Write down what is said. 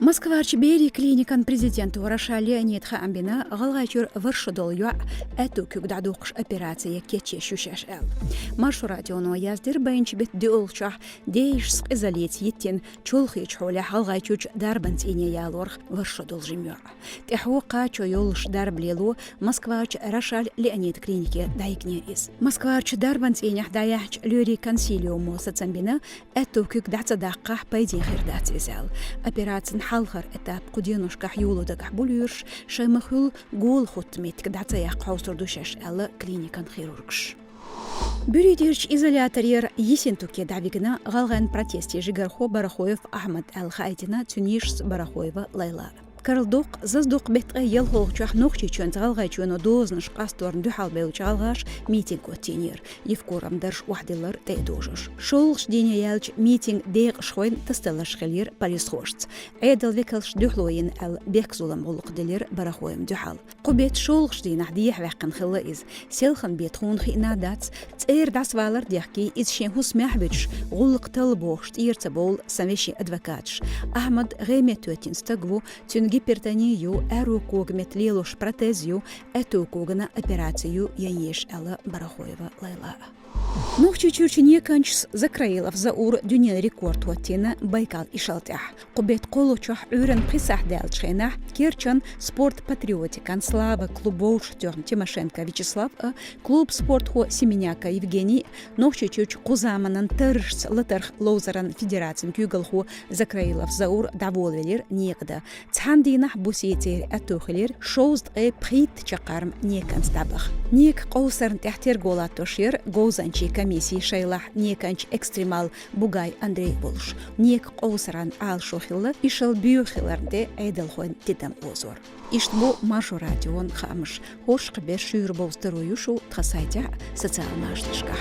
Москварч бери клиникан президенту Раша Леонид Хамбина галгачур варшудол юа эту кюгдадукш операция кетче шушаш эл. Машу радионо яздир бэнч бит дюлчах дейш ск изолет yittин чулхич холя галгачуч дарбанц ине ялорх варшудол жимё. Техука чоёлш дарблелу Москварч Раша Леонид клинике дайкне из. Москварч дарбанц ине даяч люри консилиуму сацамбина эту кюгдацадакка пайдин хирдац изел. Операция حالخر إتاب قدينوش كحيولو دكحبوليرش شامخول قول خطميت كدعتا يقعوصر دوشاش ألا كلينيكان خيروركش. Бюридирч изоляторьер Есентуке давигна галган протесте жигархо Барахоев Ахмад Ал-Хайтина Тюнишс Барахоева Лайла. Карлдук заздук бетгы ел холчах нохчи чөн залгайчуно дознаш касторн духал белчалгаш митинг отинер. Евкорам дарш ухдилар тейдожш. Шолш дине ялч митинг дег шхойн тасталаш хелир парисхошц. Эдел викалш духлоин ал бекзулам голуqдилер Барахоем духал. Qubet шолш дин ахдиях вакын хилла из. Селхан бетхун хина дац цэр дасвалар дихки из шенхус махбич голуqтал бошт ирцабол самеши адвокатш. Ахмад геметотин стагву гипертонию, эрукугмет лилуш протезию, этукугна операцию яеш Элла Барахоева Лайла. Нохчи чурчине канчс закраилов заур дюнен рекорд ватина Байкал и Шалтях. Кубет колучах урен присах делчена, Керчан спорт патриотикан слава клубов Тёрн Тимошенко Вячеслав, клуб спорт хо Семеняка Евгений, нохчи чурч кузаманан тыршс латарх лозаран федерациям кюгалху закраилов заур даволвелер некда. Цхандинах бусиетер атухлер шоуст прит чакарм некан стабах. Нек коусарн тахтер голатошер гозанчи комиссии шайлах неканч экстремал Бугай Андрей Волш. Нек коусаран ал шохилла ишел бюхиларде эйделхойн тидам озор. Иштбу Машу радион хамш. Хош кбер шюрбол здоровьюшу тхасайтя социальная штышка.